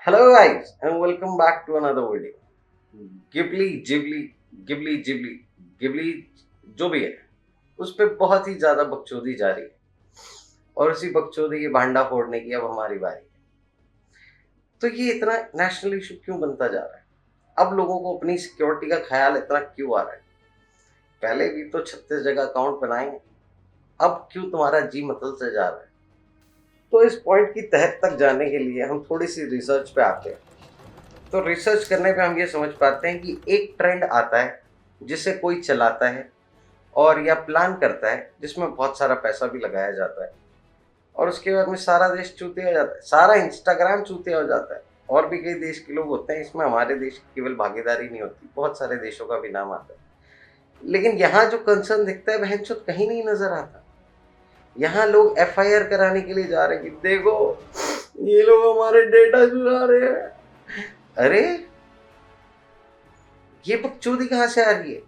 Hello guys and welcome back to another video. Ghibli Ghibli Ghibli Ghibli Ghibli जो भी है उस पे बहुत ही ज्यादा बकचोदी जारी है और उसी बकचोदी की भांडा फोड़ने की अब हमारी बारी है। तो ये इतना नेशनल इशू क्यों बनता जा रहा है? अब लोगों को अपनी सिक्योरिटी का ख्याल इतना क्यों आ रहा है? पहले भी तो 36 जगह अकाउंट बनाए, अब क्यों तुम्हारा जी मतल से जा रहा है? तो इस पॉइंट की तह तक जाने के लिए हम थोड़ी सी रिसर्च पे आते हैं। तो रिसर्च करने पे हम ये समझ पाते हैं कि एक ट्रेंड आता है जिसे कोई चलाता है और या प्लान करता है जिसमें बहुत सारा पैसा भी लगाया जाता है और उसके बाद में सारा देश चूतिया हो जाता है, सारा इंस्टाग्राम चूतिया हो जाता है। और भी कई देश के लोग होते हैं, इसमें हमारे देश की केवल भागीदारी नहीं होती, बहुत सारे देशों का भी नाम आता है। लेकिन यहाँ जो कंसर्न दिखता है वह कहीं नहीं नजर आता। यहाँ लोग एफआईआर कराने के लिए जा रहे हैं कि देखो ये लोग हमारे डेटा चुरा रहे हैं। अरे ये बकचोदी कहां से आ रही है?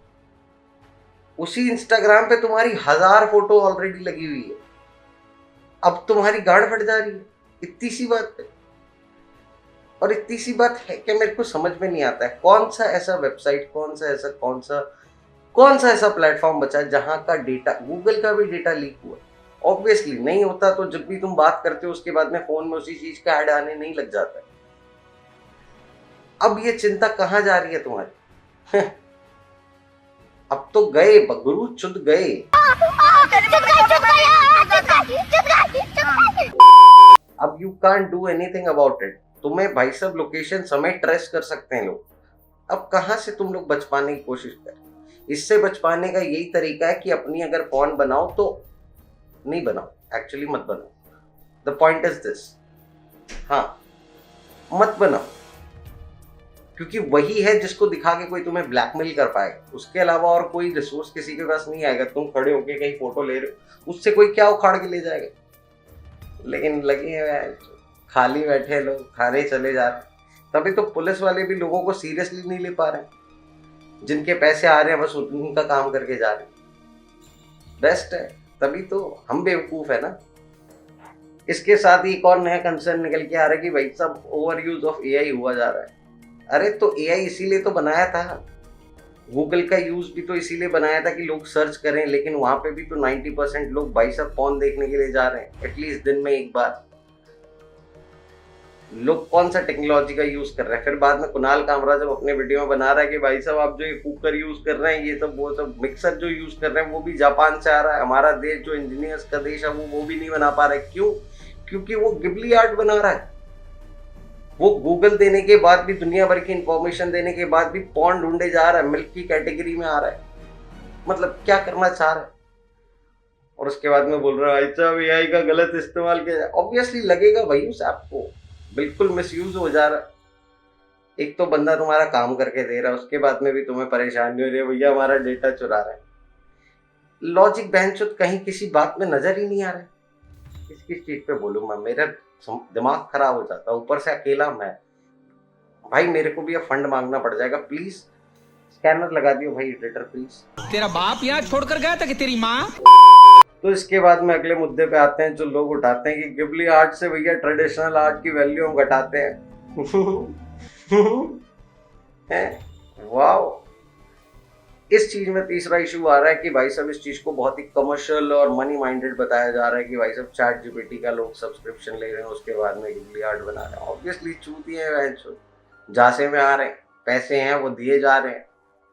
उसी इंस्टाग्राम पे तुम्हारी 1000 फोटो ऑलरेडी लगी हुई है, अब तुम्हारी गांड फट जा रही है इतनी सी बात पे। और इतनी सी बात है कि मेरे को समझ में नहीं आता है कौन सा ऐसा वेबसाइट, कौन सा ऐसा प्लेटफॉर्म बचा है जहां का डेटा, गूगल का भी डेटा लीक हुआ। ऑब्वियसली नहीं होता तो जब भी तुम बात करते हो उसके बाद में फोन में उसी चीज का ऐड आने नहीं लग जाता है। अब ये चिंता कहां जा रही है तुम्हारी? अब तो गए बगरू चुद गए। अब you can't do anything about it. तुम्हें भाई साहब लोकेशन समय ट्रेस कर सकते हैं लोग। अब कहां से तुम लोग बच पाने की कोशिश कर? इससे बच पाने का यही तरीका है कि अपनी अगर पॉन बनाओ तो नहीं बनाओ, एक्चुअली मत बनाओ। द पॉइंट इज दिस, हाँ मत बनाओ, क्योंकि वही है जिसको दिखा के कोई तुम्हें ब्लैकमेल कर पाएगा। उसके अलावा और कोई रिसोर्स किसी के पास नहीं आएगा। तुम खड़े होके कहीं फोटो ले रहे हो, उससे कोई क्या उखाड़ के ले जाएगा? लेकिन लगे हैं खाली बैठे लोग खाने चले जा रहे। तभी तो पुलिस वाले भी लोगों को सीरियसली नहीं ले पा रहे। जिनके पैसे आ रहे हैं बस उन्हीं का काम करके जा रहे हैं। बेस्ट है, तभी तो हम बेवकूफ है ना। इसके साथ ही एक और नया कंसर्न निकल के आ रहा है कि भाई सब ओवर यूज ऑफ एआई हुआ जा रहा है। अरे तो एआई इसीलिए तो बनाया था, गूगल का यूज भी तो इसीलिए बनाया था कि लोग सर्च करें। लेकिन वहां पे भी तो 90% लोग भाई साहब फोन देखने के लिए जा रहे हैं एटलीस्ट दिन में एक बार। लोग कौन सा टेक्नोलॉजी का यूज कर रहे हैं? फिर बाद में कुणाल कामरा जब अपने वीडियो में बना रहा है कि भाई साहब आप जो ये कुकर यूज कर रहे हैं, ये सब वो सब मिक्सर जो यूज कर रहे हैं वो भी जापान से आ रहा है। हमारा देश जो इंजीनियर्स का देश है वो भी नहीं बना पा रहा है। क्यों? क्योंकि वो गिबली आर्ट बना रहा है। वो गूगल देने के बाद भी, दुनिया भर की इंफॉर्मेशन देने के बाद भी पॉन ढूंढे जा रहा है, मिल्क की कैटेगरी में आ रहा है। मतलब क्या करना चाह रहा है? और उसके बाद में बोल रहा है अच्छा एआई का गलत इस्तेमाल किया जाए। ऑब्वियसली लगेगा भाई उसे, आपको बिल्कुल मिसयूज हो जा रहा है। एक तो बंदा तुम्हारा काम करके दे रहा है, उसके बाद में भी तुम्हें परेशानी हो रही है भैया हमारा डेटा चुरा रहा है। लॉजिक बहनचोद कहीं किसी बात में नजर ही नहीं आ रहा है। किस चीज पे बोलूं मैं? मेरा दिमाग खराब हो जाता है, ऊपर से अकेला मैं। भाई मेरे को भी अब फंड मांगना पड़ जाएगा, प्लीज स्कैनर लगा दियो भाई एडिटर प्लीज। तेरा बाप यहाँ छोड़कर गया था कि तेरी माँ? तो इसके बाद में अगले मुद्दे पे आते हैं जो लोग उठाते हैं कि गिबली आर्ट से भैया ट्रेडिशनल आर्ट की वैल्यू हम घटाते हैं। वाओ, इस चीज में तीसरा इशू आ रहा है कि भाई साहब इस चीज को बहुत ही कमर्शियल और मनी माइंडेड बताया जा रहा है कि भाई साहब चैट जीपीटी का लोग सब्सक्रिप्शन ले रहे हैं, उसके बाद में गिबली आर्ट बना रहे हैं। ऑब्वियसली चूती है, जासे में आ रहे हैं, पैसे हैं वो दिए जा रहे हैं,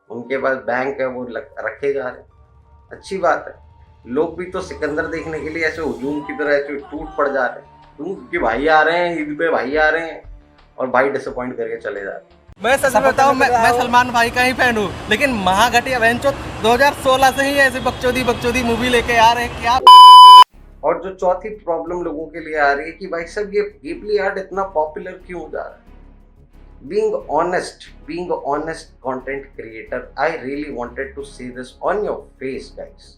उनके पास बैंक है वो रखे जा रहे हैं। अच्छी बात है। लोग भी तो सिकंदर देखने के लिए ऐसे हुजूम की तरह ऐसे टूट पड़ जा रहे हैं, क्योंकि भाई आ रहे हैं ईद पे, भाई आ रहे हैं और भाई डिसअपॉइंट करके चले जा रहे हैं। मैं सच में बताऊं, मैं सलमान भाई का ही फैन हूँ, लेकिन महाघटिया वेंचो 2016 से ही ऐसे बकचोदी मूवी लेके आ रहे हैं क्या। और जो चौथी प्रॉब्लम लोगों के लिए आ रही है कि भाई साहब ये गिबली आर्ट इतना पॉपुलर क्यों हो जा रहा है? being honest content creator, I really wanted to see this on your face guys,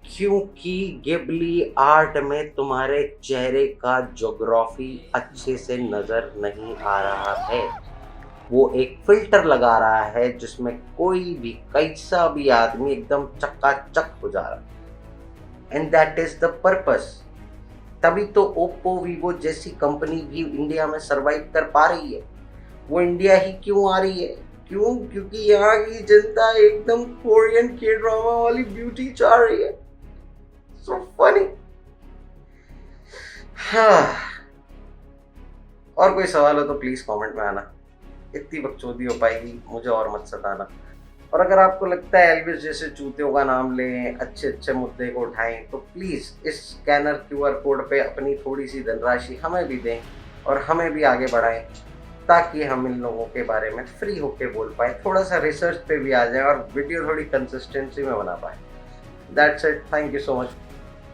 क्योंकि गिबली आर्ट में तुम्हारे चेहरे का ज्योग्राफी अच्छे से नजर नहीं आ रहा है। वो एक फिल्टर लगा रहा है जिसमें कोई भी कैसा भी आदमी एकदम चकाचक हो जा रहा है। And that is the purpose. तभी तो ओप्पो वीवो जैसी कंपनी भी इंडिया में सरवाइव कर पा रही है। वो इंडिया ही क्यों आ रही है? क्यों? क्योंकि यहाँ की जनता एकदम कोरियन के ड्रामा वाली ब्यूटी चाह रही है। So funny. हाँ, और कोई सवाल हो तो प्लीज कमेंट में आना। इतनी बकचोदी हो पाएगी, मुझे और मत सताना। और अगर आपको लगता है एल्विस जैसे चूतियों का नाम लें, अच्छे अच्छे मुद्दे को उठाएं, तो प्लीज इस स्कैनर QR कोड पे अपनी थोड़ी सी धनराशि हमें भी दें और हमें भी आगे बढ़ाएं, ताकि हम इन लोगों के बारे में फ्री होके बोल पाए, थोड़ा सा रिसर्च पे भी आ जाए और वीडियो थोड़ी कंसिस्टेंसी में बना पाए। That's it, thank you so much.